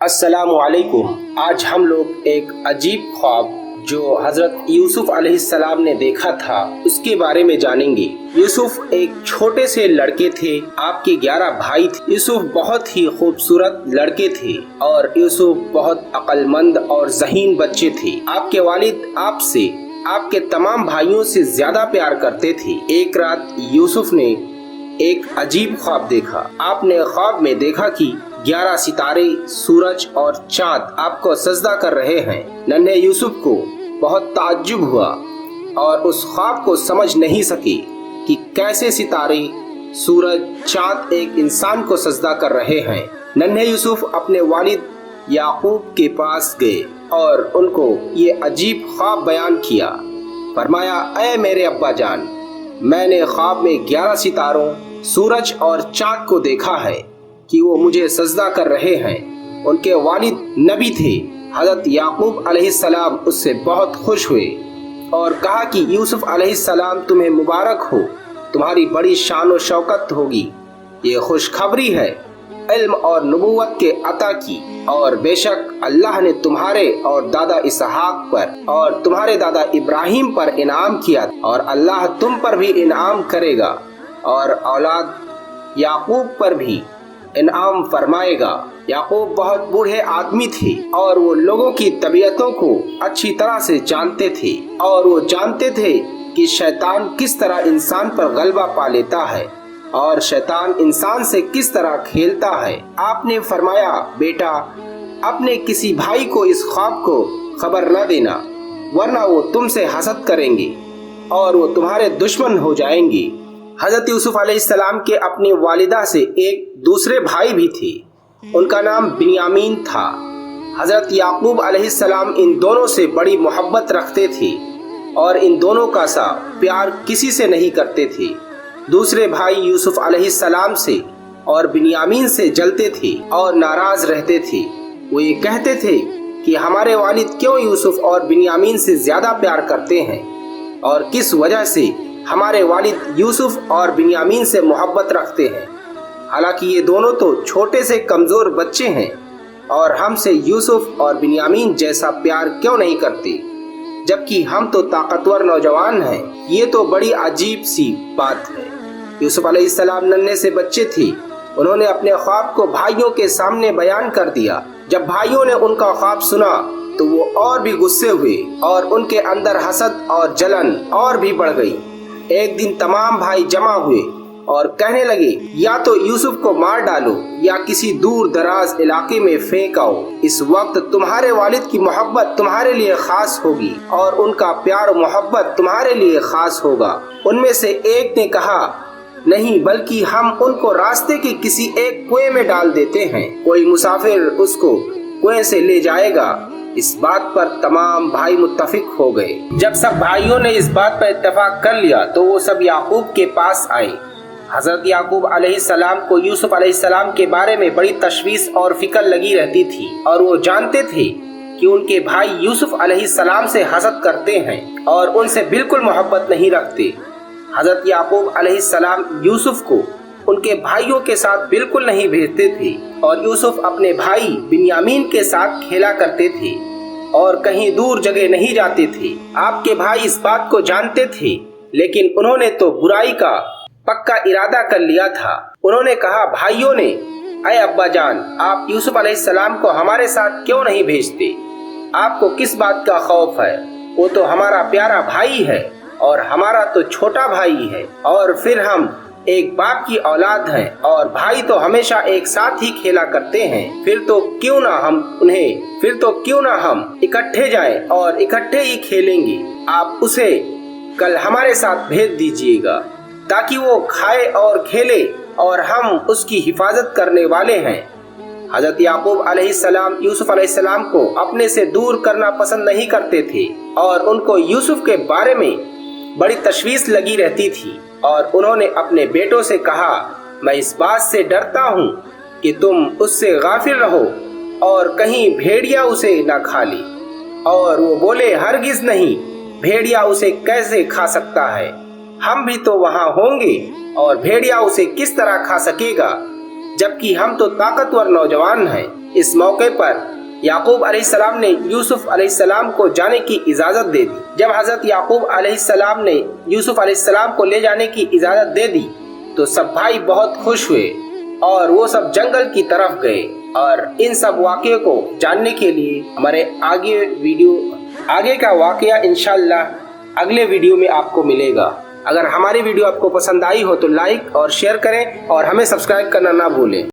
अस्सलामु अलैकुम। आज हम लोग एक अजीब ख्वाब जो हजरत यूसुफ अलैहिस्सलाम ने देखा था उसके बारे में जानेंगे। यूसुफ एक छोटे से लड़के थे। आपके 11 भाई थे। यूसुफ बहुत ही खूबसूरत लड़के थे और यूसुफ बहुत अक्लमंद और ज़हीन बच्चे थे। आपके वालिद आपसे आपके तमाम भाइयों से ज्यादा प्यार करते थे। एक रात यूसुफ ने एक अजीब ख्वाब देखा। आपने ख्वाब में देखा कि 11 सितारे, सूरज और चांद आपको सजदा कर रहे हैं। नन्हे यूसुफ को बहुत ताज्जुब हुआ और उस ख्वाब को समझ नहीं सके कि कैसे सितारे, सूरज, चांद एक इंसान को सजदा कर रहे हैं। नन्हे यूसुफ अपने वालिद याकूब के पास गए और उनको ये अजीब ख्वाब बयान किया। फरमाया, ऐ मेरे अब्बा जान, मैंने ख्वाब में 11 सितारों, सूरज और चांद को देखा है कि वो मुझे सजदा कर रहे हैं। उनके वालिद नबी थे। हजरत याकूब अलैहिस्सलाम उससे बहुत खुश हुए और कहा कि यूसुफ अलैहिस्सलाम तुम्हें मुबारक हो, तुम्हारी बड़ी शान और शौकत होगी। ये खुशखबरी है इल्म और नबूवत के अता की, और बेशक अल्लाह ने तुम्हारे और दादा इसहाक पर और तुम्हारे दादा इब्राहिम पर इनाम किया, और अल्लाह तुम पर भी इनाम करेगा और औलाद याकूब पर भी इनाम फरमाएगा। याकूब बहुत बूढ़े आदमी थे और वो लोगों की तबीयतों को अच्छी तरह से जानते थे, और वो जानते थे कि शैतान किस तरह इंसान पर गलबा पा लेता है और शैतान इंसान से किस तरह खेलता है। आपने फरमाया, बेटा, अपने किसी भाई को इस ख्वाब को खबर न देना, वरना वो तुमसे हसद करेंगे और वो तुम्हारे दुश्मन हो जाएंगे। हजरत यूसुफ अलैहिस्सलाम के अपनी वालिदा से एक दूसरे भाई भी थे। उनका नाम बिन्यामीन था। हजरत याकूब अलैहिस्सलाम इन दोनों से बड़ी मोहब्बत रखते थे और इन दोनों का सा प्यार किसी से नहीं करते थे। दूसरे भाई यूसुफ अलैहिस्सलाम से और बिन्यामीन से जलते थे और नाराज रहते थे। वो ये कहते थे कि हमारे वालिद क्यों यूसुफ और बिन्यामीन से ज्यादा प्यार करते हैं और किस वजह से हमारे वालिद यूसुफ और बिन्यामीन से मोहब्बत रखते हैं। हालांकि ये दोनों तो छोटे से कमजोर बच्चे हैं और हमसे यूसुफ और बिन्यामीन जैसा प्यार क्यों नहीं करते, जबकि हम तो ताकतवर नौजवान हैं। ये तो बड़ी अजीब सी बात है। यूसुफ अलैहिस्सलाम नन्हे से बच्चे थे। उन्होंने अपने ख्वाब को भाइयों के सामने बयान कर दिया। जब भाइयों ने उनका ख्वाब सुना तो वो और भी गुस्से हुए और उनके अंदर हसद और जलन और भी बढ़ गई। एक दिन तमाम भाई जमा हुए और कहने लगे, या तो यूसुफ को मार डालो या किसी दूर दराज इलाके में फेंक आओ। इस वक्त तुम्हारे वालिद की मोहब्बत तुम्हारे लिए खास होगी और उनका प्यार और मोहब्बत तुम्हारे लिए खास होगा। उनमें से एक ने कहा, नहीं, बल्कि हम उनको रास्ते के किसी एक कुएं में डाल देते हैं। कोई मुसाफिर उसको कुएं से ले जाएगा। इस बात पर तमाम भाई मुत्तफिक हो गए। जब सब भाइयों ने इस बात पर इत्तेफाक कर लिया तो वो सब याकूब के पास आए। हजरत याकूब अलैहिस्सलाम को यूसुफ अलैहिस्सलाम के बारे में बड़ी तशवीश और फिक्र लगी रहती थी और वो जानते थे कि उनके भाई यूसुफ अलैहिस्सलाम से हसद करते हैं और उनसे बिल्कुल मोहब्बत नहीं रखते। हजरत याकूब अलैहिस्सलाम यूसुफ को उनके भाइयों के साथ बिल्कुल नहीं भेजते थे और यूसुफ अपने भाई बिन्यामीन के साथ खेला करते थे और कहीं दूर जगह नहीं जाते थे। आपके भाई इस बात को जानते थे, लेकिन उन्होंने तो बुराई का पक्का इरादा कर लिया था। उन्होंने कहा, भाइयों ने, ऐ अब्बा जान, आप यूसुफ अलैहिस्सलाम को हमारे साथ क्यों नहीं भेजते? आपको किस बात का खौफ है? वो तो हमारा प्यारा भाई है और हमारा तो छोटा भाई है, और फिर हम एक बाप की औलाद हैं और भाई तो हमेशा एक साथ ही खेला करते हैं। फिर तो क्यों ना हम इकट्ठे जाएं और इकट्ठे ही खेलेंगे। आप उसे कल हमारे साथ भेज दीजिएगा ताकि वो खाए और खेले, और हम उसकी हिफाजत करने वाले हैं। हजरत याकूब अलैहिस्सलाम यूसुफ अलैहिस्सलाम को अपने से दूर करना पसंद नहीं करते थे और उनको यूसुफ के बारे में बड़ी तशवीश लगी रहती थी, और उन्होंने अपने बेटों से कहा, मैं इस बात से डरता हूँ कि तुम उससे गाफिल रहो और कहीं भेड़िया उसे न खा ले। और वो बोले, हरगिज नहीं, भेड़िया उसे कैसे खा सकता है? हम भी तो वहाँ होंगे और भेड़िया उसे किस तरह खा सकेगा, जबकि हम तो ताकतवर नौजवान हैं। اس موقع پر یعقوب علیہ السلام نے یوسف علیہ السلام کو جانے کی اجازت دے دی۔ جب حضرت یعقوب علیہ السلام نے یوسف علیہ السلام کو لے جانے کی اجازت دے دی تو سب بھائی بہت خوش ہوئے اور وہ سب جنگل کی طرف گئے۔ اور ان سب واقعے کو جاننے کے لیے ہمارے آگے کا واقعہ انشاءاللہ اگلے ویڈیو میں آپ کو ملے گا۔ اگر ہماری ویڈیو آپ کو پسند آئی ہو تو لائک اور شیئر کریں اور ہمیں سبسکرائب کرنا نہ بھولیں۔